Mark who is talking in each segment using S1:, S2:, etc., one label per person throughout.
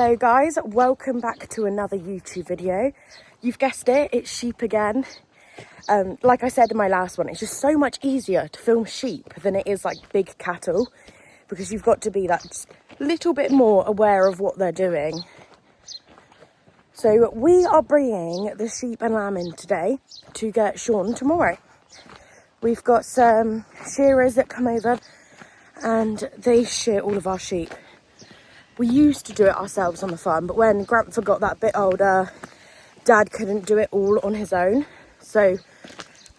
S1: Hello guys, welcome back to another YouTube video. You've guessed it, it's sheep again. Like I said in my last one, it's just so much easier to film sheep than it is like big cattle, because you've got to be that just little bit more aware of what they're doing. So we are bringing the sheep and lamb in today to get shorn tomorrow. We've got some shearers that come over and they shear all of our sheep. We used to do it ourselves on the farm, but when Gran got that bit older, Dad couldn't do it all on his own. So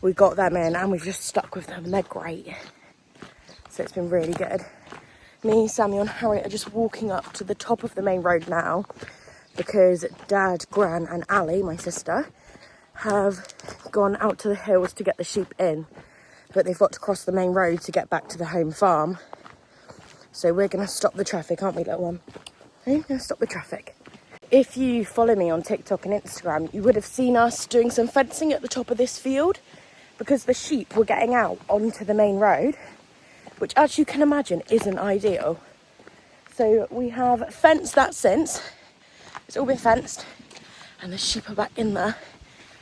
S1: we got them in and we've just stuck with them and they're great. So it's been really good. Me, Samuel and Harriet are just walking up to the top of the main road now because Dad, Gran and Ali, my sister, have gone out to the hills to get the sheep in. But they've got to cross the main road to get back to the home farm. So we're going to stop the traffic, aren't we, little one? We're going to stop the traffic. If you follow me on TikTok and Instagram, you would have seen us doing some fencing at the top of this field because the sheep were getting out onto the main road, which, as you can imagine, isn't ideal. So we have fenced that since. It's all been fenced and the sheep are back in there,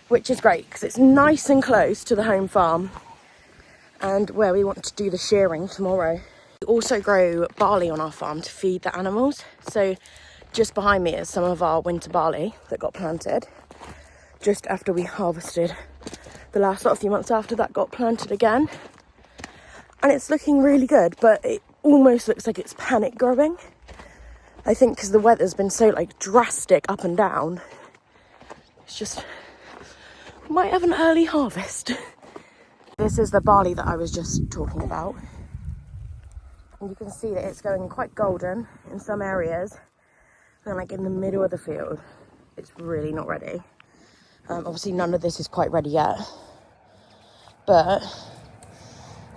S1: which is great because it's nice and close to the home farm and where we want to do the shearing tomorrow. We also grow barley on our farm to feed the animals. So just behind me is some of our winter barley that got planted just after we harvested. The last few months after that got planted again. And it's looking really good, but it almost looks like it's panic growing. I think because the weather's been so drastic up and down. It's just, might have an early harvest. This is the barley that I was just talking about. And you can see that it's going quite golden in some areas. And in the middle of the field, it's really not ready. Obviously none of this is quite ready yet. But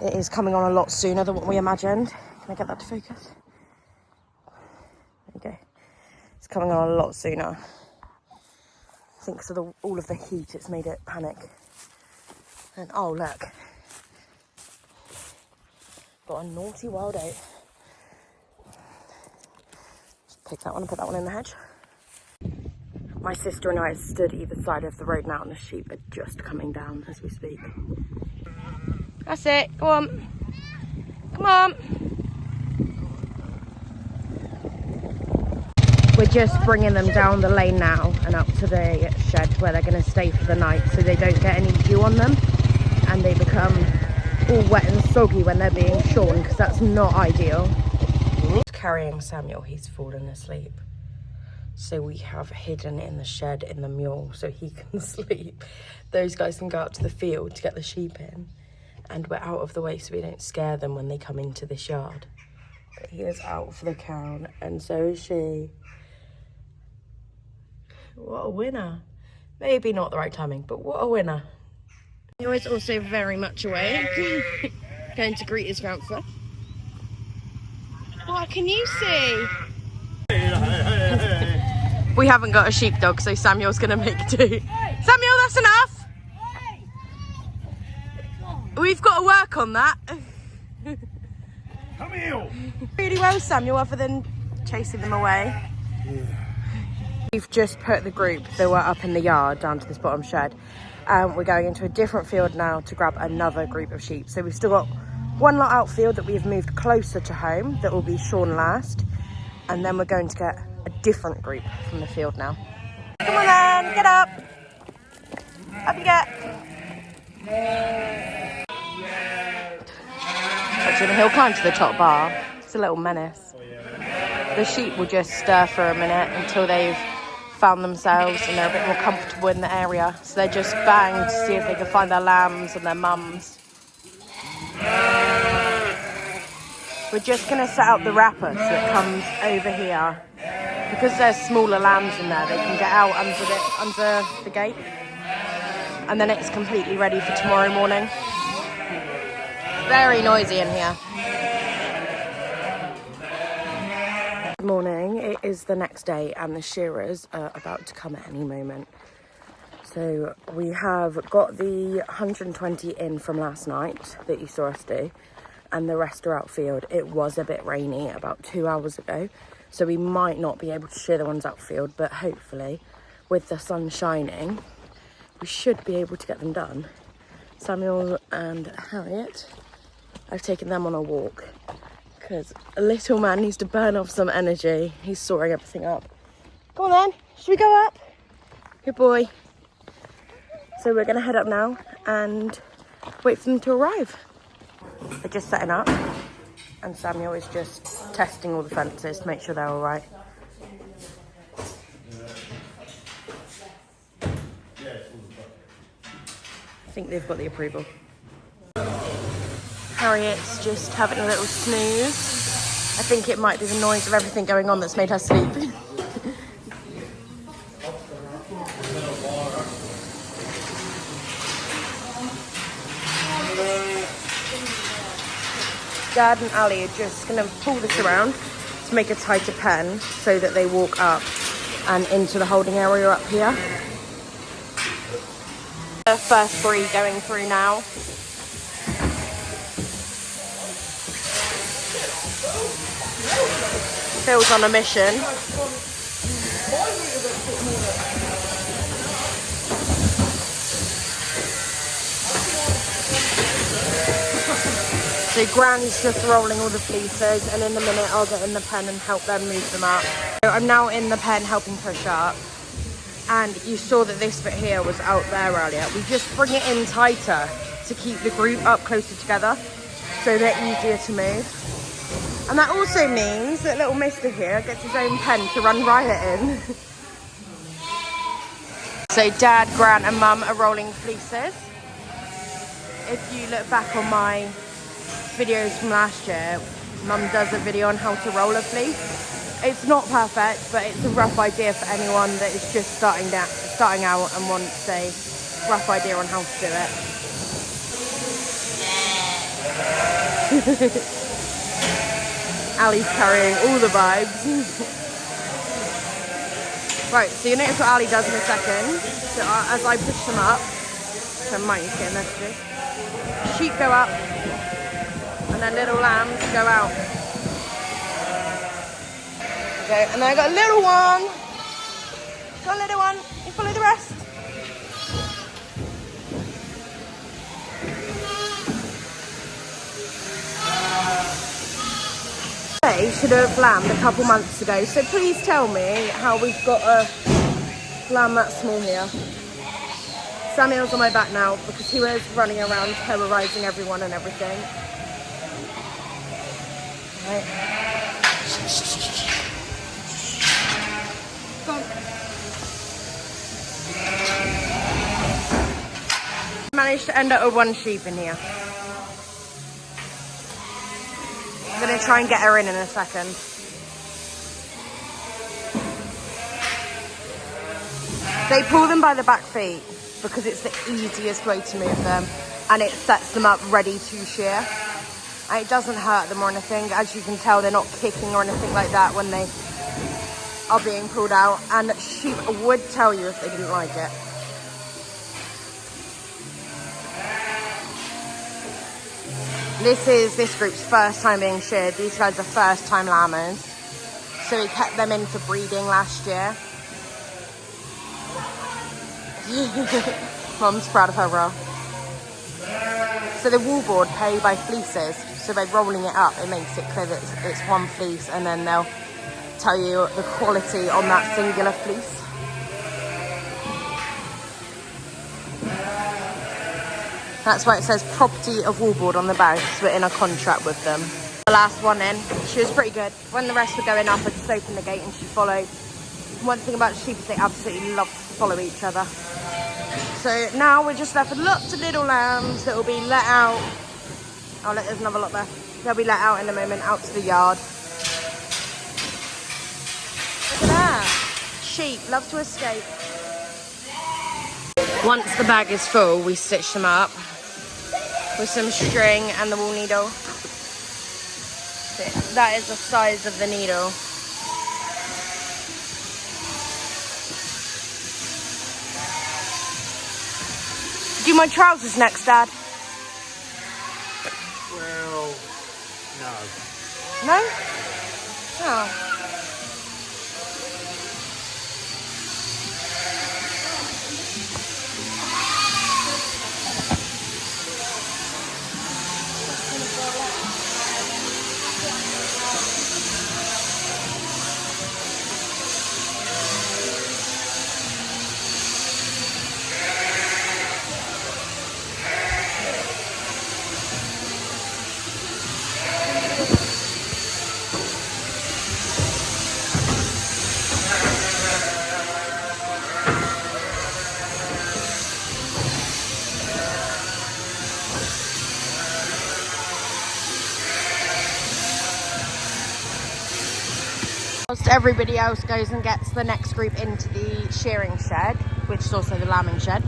S1: it is coming on a lot sooner than what we imagined. Can I get that to focus? There you go. It's coming on a lot sooner. I think because of all of the heat, it's made it panic. And oh look. Got a naughty wild oat. Just pick that one and put that one in the hedge. My sister and I stood either side of the road now and the sheep are just coming down as we speak. That's it, go on. Come on. We're just bringing them down the lane now and up to the shed where they're going to stay for the night so they don't get any dew on them and they become all wet and soggy when they're being shorn, because that's not ideal. Carrying Samuel, he's fallen asleep. So we have hidden in the shed in the mule so he can sleep. Those guys can go out to the field to get the sheep in. And we're out of the way so we don't scare them when they come into this yard. But he is out for the count and so is she. What a winner. Maybe not the right timing, but what a winner. He is also very much awake. Going to greet his grandfather. What can you see? We haven't got a sheepdog, so Samuel's going to make do. Samuel, that's enough! We've got to work on that.
S2: Come here!
S1: Really well, Samuel, other than chasing them away. Yeah. We've just put the group that were up in the yard down to this bottom shed. We're going into a different field now to grab another group of sheep. So we've still got one lot outfield that we've moved closer to home that will be shorn last. And then we're going to get a different group from the field now. Come on then, get up. Up you get. Actually, he'll climb to the top bar. It's a little menace. The sheep will just stir for a minute until they've found themselves and they're a bit more comfortable in the area. So they're just banging to see if they can find their lambs and their mums. We're just going to set out the wrapper so it comes over here. Because there's smaller lambs in there, they can get out under the gate. And then it's completely ready for tomorrow morning. Very noisy in here. Good morning, it is the next day and the shearers are about to come at any moment. So we have got the 120 in from last night that you saw us do, and the rest are outfield. It was a bit rainy about 2 hours ago, so we might not be able to shear the ones outfield, but hopefully with the sun shining we should be able to get them done. Samuel and Harriet, I've taken them on a walk because a little man needs to burn off some energy. He's soaring everything up. Go on then, should we go up? Good boy. So we're gonna head up now and wait for them to arrive. They're just setting up and Samuel is just testing all the fences to make sure they're all right. I think they've got the approval. Harriet's just having a little snooze. I think it might be the noise of everything going on that's made her sleep. Dad and Ali are just going to pull this around to make a tighter pen so that they walk up and into the holding area up here. The first 3 going through now. Phil's on a mission. So Gran's just rolling all the fleeces, and in a minute I'll get in the pen and help them move them up. So I'm now in the pen helping push up, and you saw that this bit here was out there earlier. We just bring it in tighter to keep the group up closer together so they're easier to move. And that also means that little mister here gets his own pen to run riot in. So Dad, Gran and Mum are rolling fleeces. If you look back on my videos from last year, Mum does a video on how to roll a fleece. It's not perfect, but it's a rough idea for anyone that is just starting out and wants a rough idea on how to do it. Ali's carrying all the vibes. Right, so you notice what Ali does in a second. So as I push them up, so I might need to get in there to do. Sheep go up, and then little lambs go out. Okay, and then I got a little one. Got a little one. You follow the rest. They should have lambed a couple months ago, so please tell me how we've got a lamb that small here. Samuel's on my back now because he was running around terrorising everyone and everything. Right. Go on. Managed to end up with 1 sheep in here. I'm going to try and get her in a second. They pull them by the back feet because it's the easiest way to move them, and it sets them up ready to shear. And it doesn't hurt them or anything. As you can tell, they're not kicking or anything like that when they are being pulled out, and sheep would tell you if they didn't like it. This is this group's first time being sheared. These guys are first time lambers. So we kept them in for breeding last year. Mum's proud of her bra. So the wool board pay by fleeces. So by rolling it up, it makes it clear that it's 1 fleece, and then they'll tell you the quality on that singular fleece. That's why it says property of wool board on the bag, because we're in a contract with them. The last one in, she was pretty good. When the rest were going up, I just opened the gate and she followed. One thing about sheep is they absolutely love to follow each other. So now we're just left with lots of little lambs that will be let out. Oh look, there's another lot there. They'll be let out in a moment, out to the yard. Look at that. Sheep love to escape. Once the bag is full, we stitch them up with some string and the wool needle. That is the size of the needle. Do my trousers next, Dad?
S2: Well, no.
S1: No? Oh. whilst everybody else goes and gets the next group into the shearing shed, which is also the lambing shed,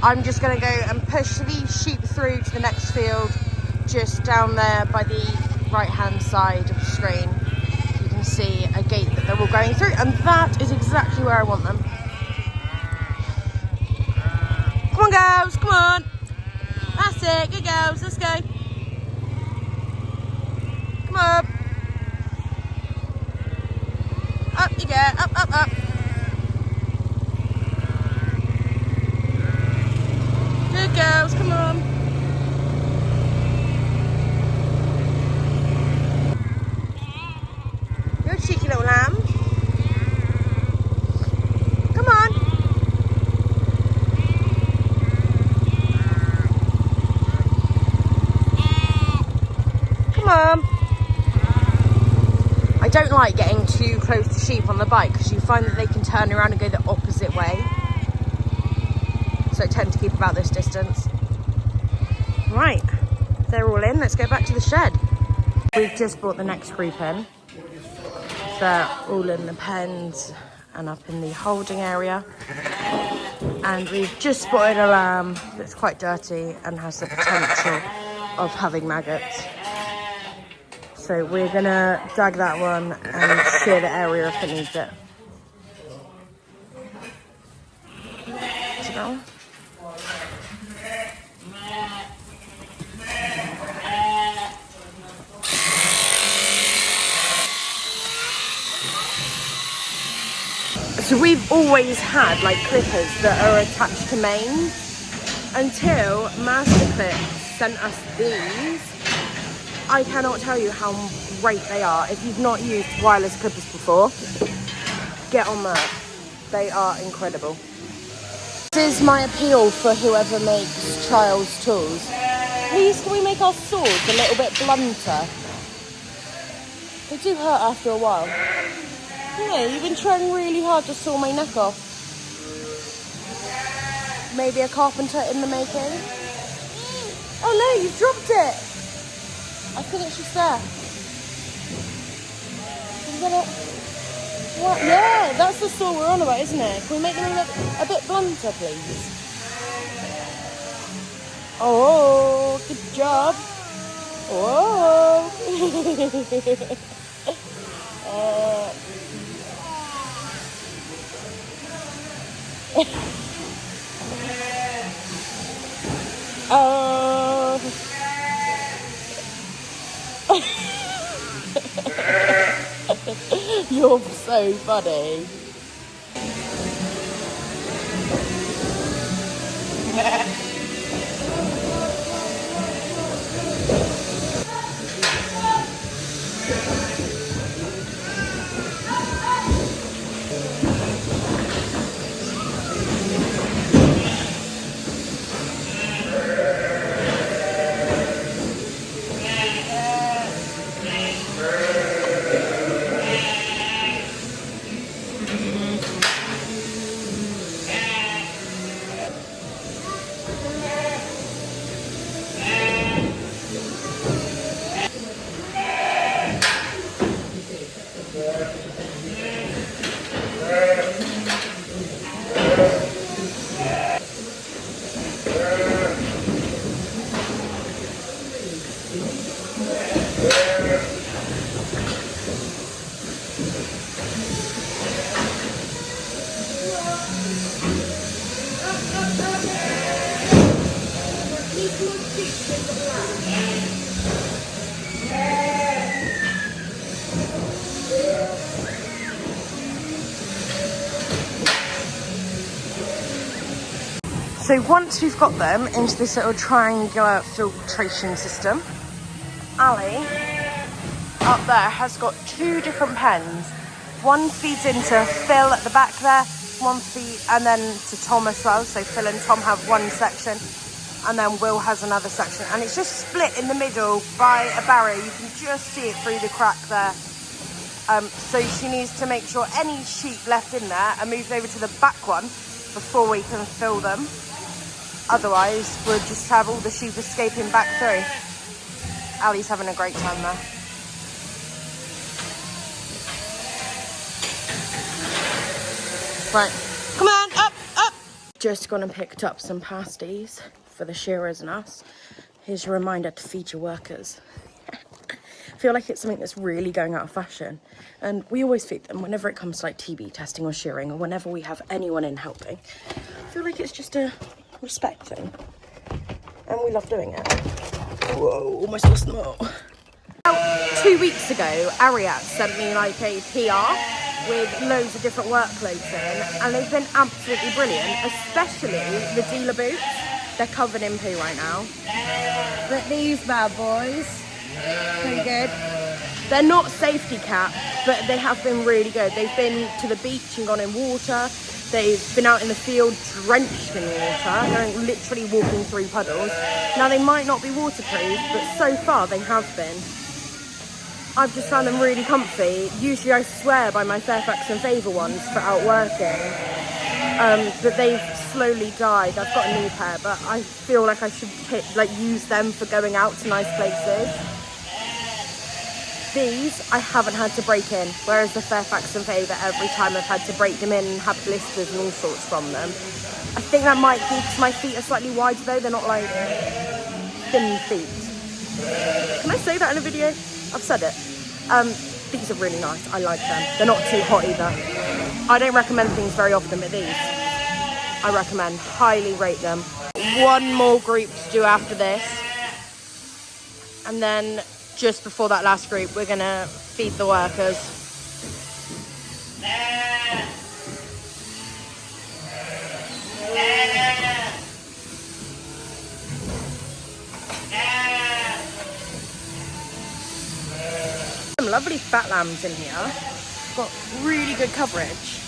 S1: I'm just going to go and push these sheep through to the next field, just down there by the right hand side of the screen. You can see a gate that they're all going through, and that is exactly where I want them. Come on girls, come on. That's it, good girls, let's go. Come on. Up you go, up, up, up. Good girls, come on. You're a cheeky little lamb. Come on. Come on. I don't like getting too close to sheep on the bike because you find that they can turn around and go the opposite way. So I tend to keep about this distance. Right, they're all in. Let's go back to the shed. We've just brought the next group in. They're all in the pens and up in the holding area. And we've just spotted a lamb that's quite dirty and has the potential of having maggots. So we're gonna drag that one and shear the area if it needs it. So, so we've always had like clippers that are attached to mains until Master Clip sent us these. I cannot tell you how great they are. If you've not used wireless clippers before, get on that. They are incredible. This is my appeal for whoever makes child's tools. Please, can we make our swords a little bit blunter? They do hurt after a while. Yeah, you've been trying really hard to saw my neck off. Maybe a carpenter in the making? Oh no, you've dropped it! I think it's just there. Can you get it? What? Yeah, that's the saw we're on about, isn't it? Can we make them look a bit blunter, please? Oh, good job. Oh. Oh. You're so funny. So once we've got them into this little triangular filtration system, Ali up there has got two different pens. One feeds into Phil at the back there, one feed, and then to Tom as well. So Phil and Tom have one section, and then Will has another section. And it's just split in the middle by a barrier. You can just see it through the crack there. So she needs to make sure any sheep left in there are moved over to the back one before we can fill them. Otherwise, we'll just have all the sheep escaping back through. Ali's having a great time there. Right, come on, up, up. Just gone and picked up some pasties for the shearers and us. Here's your reminder to feed your workers. I feel like it's something that's really going out of fashion. And we always feed them whenever it comes to like TB testing or shearing, or whenever we have anyone in helping. I feel like it's just a respect thing. And we love doing it. Whoa, almost lost them all. About 2 weeks ago, Ariat sent me like a PR with loads of different work clothes in, and they've been absolutely brilliant, especially the dealer boots. They're covered in poo right now. But these bad boys, pretty good. They're not safety cap, but they have been really good. They've been to the beach and gone in water. They've been out in the field drenched in water. They're literally walking through puddles. Now they might not be waterproof, but so far they have been. I've just found them really comfy. Usually I swear by my Fairfax and Favour ones for out working. But they've slowly died. I've got a new pair, but I feel like I should use them for going out to nice places. These I haven't had to break in, whereas the Fairfax and Favour, every time I've had to break them in and have blisters and all sorts from them. I think that might be because my feet are slightly wider though. They're not like thin feet. Can I say that in a video? I've said it. These are really nice. I like them. They're not too hot either. I don't recommend things very often, but these I recommend. Highly rate them. One more group to do after this, and then just before that last group, we're gonna feed the workers. Some lovely fat lambs in here. Got really good coverage.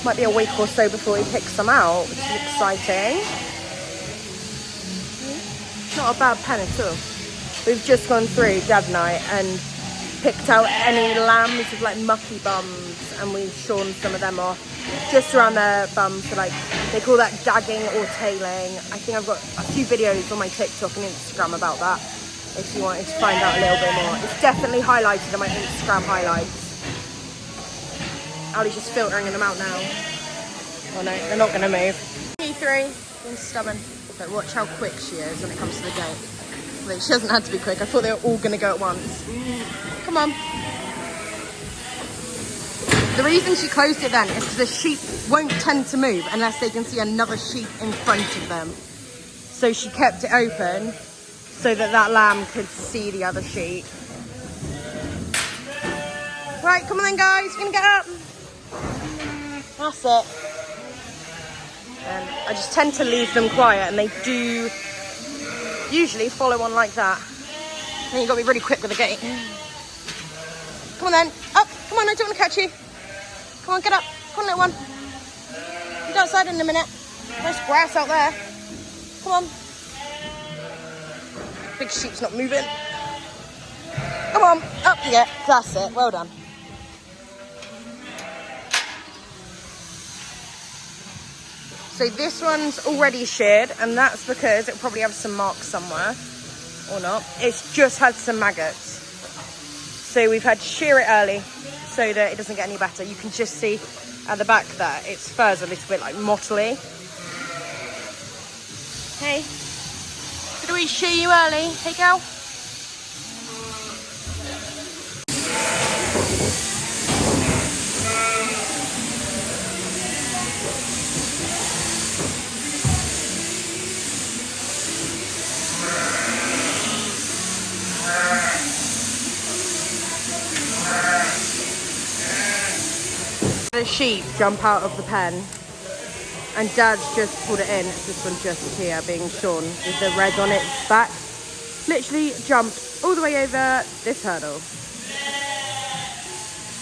S1: Might be a week or so before he picks them out, which is exciting. Not a bad pen at all. We've just gone through, Dad and I, and picked out any lambs with like mucky bums, and we've shorn some of them off just around their bums. So like they call that gagging or tailing. I think I've got a few videos on my TikTok and Instagram about that if you wanted to find out a little bit more. It's definitely highlighted in my Instagram highlights. Ali's just filtering them out now. Oh no, they're not going to move. E3, being stubborn. But watch how quick she is when it comes to the gate. Like, she hasn't had to be quick. I thought they were all going to go at once. Come on. The reason she closed it then is because the sheep won't tend to move unless they can see another sheep in front of them. So she kept it open so that that lamb could see the other sheep. Right, come on then guys, we're going to get up. That's it. And I just tend to leave them quiet, and they do usually follow on like that. Then you've got to be really quick with the gate. Come on then, up, come on, I don't want to catch you. Come on, get up, come on little one. Get outside in a minute. Nice grass out there. Come on. Big sheep's not moving. Come on, up you get, that's it, well done. So this one's already sheared, and that's because it'll probably have some marks somewhere, or not. It's just had some maggots. So we've had to shear it early so that it doesn't get any better. You can just see at the back there, its fur's a little bit like mottly. Hey, did we shear you early? Hey, girl. The sheep jump out of the pen, and Dad's just pulled it in. It's this one just here being shorn with the red on its back. Literally jumped all the way over this hurdle.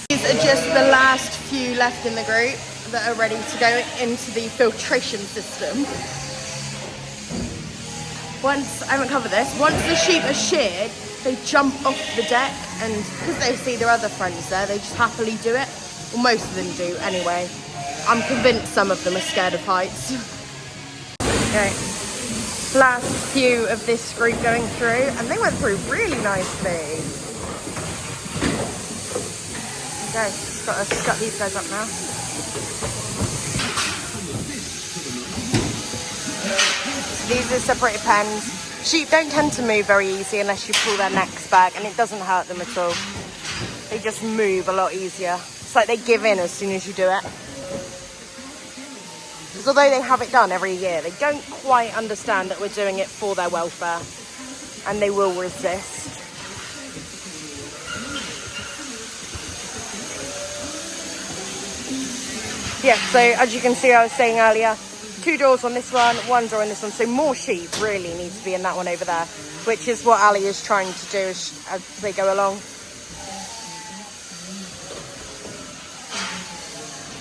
S1: These are just the last few left in the group that are ready to go into the filtration system. Once, I haven't covered this, once the sheep are sheared, they jump off the deck, and because they see their other friends there, they just happily do it. Well, most of them do anyway. I'm convinced some of them are scared of heights. Okay, last few of this group going through, and they went through really nicely. Okay. Got to shut these guys up now. These are separated pens. Sheep don't tend to move very easy unless you pull their necks back, and it doesn't hurt them at all. They just move a lot easier. It's like they give in as soon as you do it. Because although they have it done every year, they don't quite understand that we're doing it for their welfare, and they will resist. Yeah, so as you can see, I was saying earlier, 2 doors on this one door on this one. So more sheep really need to be in that one over there, which is what Ali is trying to do as they go along.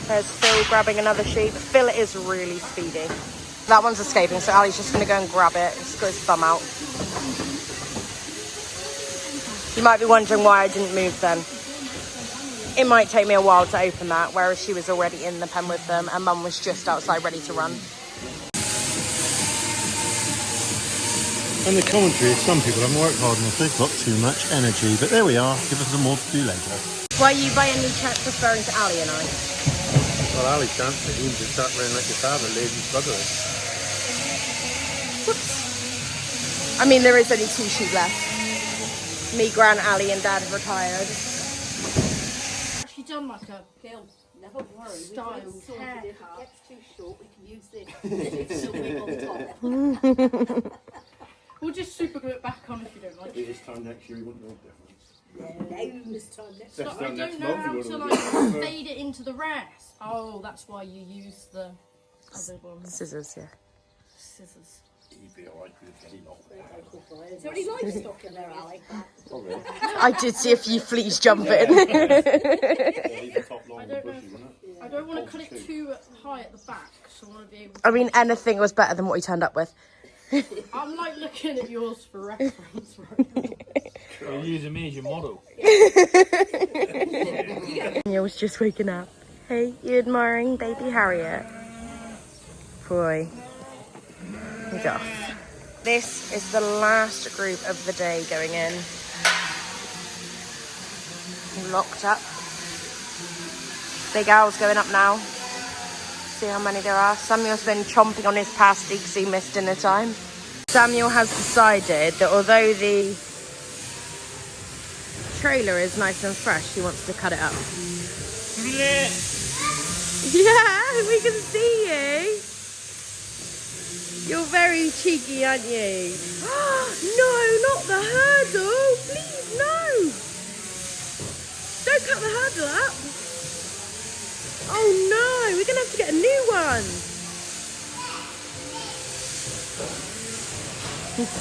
S1: There's Phil grabbing another sheep. Phil is really speedy. That one's escaping, so Ali's just going to go and grab it. Just got his thumb out. You might be wondering why I didn't move then. It might take me a while to open that, whereas she was already in the pen with them and Mum was just outside ready to run.
S2: And the commentary is some people haven't worked hard enough, they've got too much energy, but there we are, give us some more to do later.
S1: Why are you by any chance referring to Ali and I?
S2: Well, Ali can't be, he just sat around like your father, lazy brother.
S1: Whoops. I mean, there is only 2 sheep left. Me, Gran, Ali and Dad have retired.
S3: Done like a girl,
S4: never worry.
S3: style haircut.
S4: If it gets too short, we can use this. Something on top.
S3: We'll just super glue it back on if you don't like it.
S2: This time next year we won't know the difference.
S4: No, this time next
S3: So
S4: time.
S3: I don't know how to like fade it into the rest. Oh, that's why you use the other one.
S1: Scissors, yeah.
S3: Scissors.
S2: He'd be alright with any lock.
S4: Is there any livestock in there, Ali?
S2: Oh, really?
S1: I did see a few fleas jumping.
S3: I don't want to cut it too high at the back, so I want to be able to...
S1: I mean, anything was better than what he turned up with.
S3: I'm like looking at yours for reference right now.
S5: You're using me as your model.
S1: Daniel's just waking up. Hey, you admiring baby Harriet? Boy, he's off. This is the last group of the day going in. Locked up. Big owl's going up now. See how many there are. Samuel's been chomping on his pasty because he missed dinner time. Samuel has decided that although the trailer is nice and fresh, he wants to cut it up. Yeah, we can see you. You're very cheeky, aren't you? No, not the hurdle. Please, no. Don't cut the hurdle up. Oh no, we're going to have to get a new one.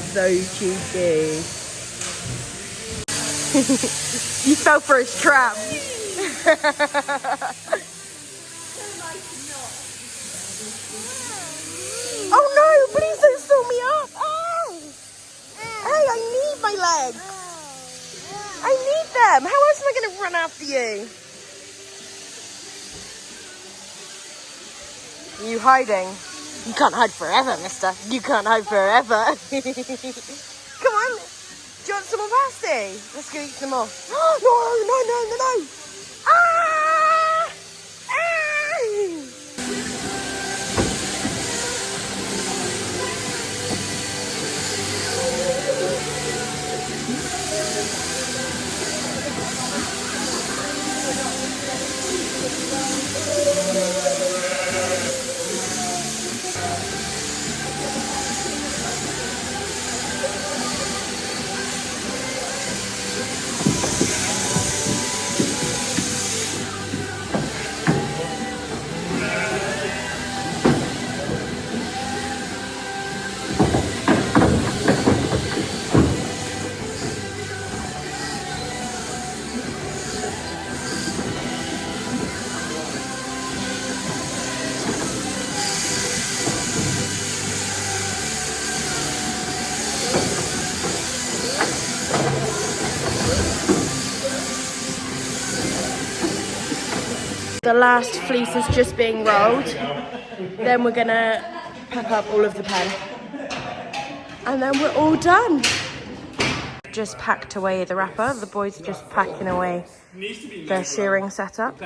S1: So cheeky. You fell for his trap. Oh no, please don't fill me up. Oh. Hey, I need my legs. I need them. How else am I going to run after you? Are you hiding? You can't hide forever, mister. You can't hide forever. Come on. Do you want some more pasty? Let's go eat some more. No. Ah! Ah! The last fleece is just being rolled. Then we're gonna pack up all of the pen. And then we're all done. just packed away the wrapper. The boys are just packing away their shearing setup.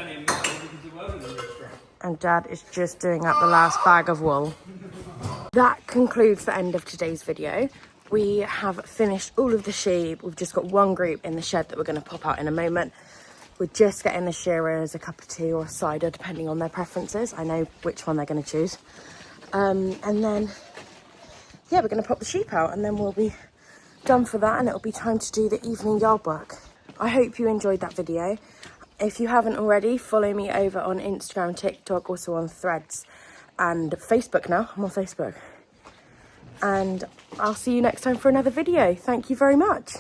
S1: And Dad is just doing up the last bag of wool. That concludes the end of today's video. We have finished all of the sheep. We've just got one group in the shed that we're going to pop out in a moment. We're just getting the shearers a cup of tea or a cider, depending on their preferences. I know which one they're going to choose. And then, yeah, we're going to pop the sheep out and then we'll be done for that, and it'll be time to do the evening yard work. I hope you enjoyed that video. If you haven't already, follow me over on Instagram, TikTok, also on Threads and Facebook now. I'm on Facebook. And I'll see you next time for another video. Thank you very much.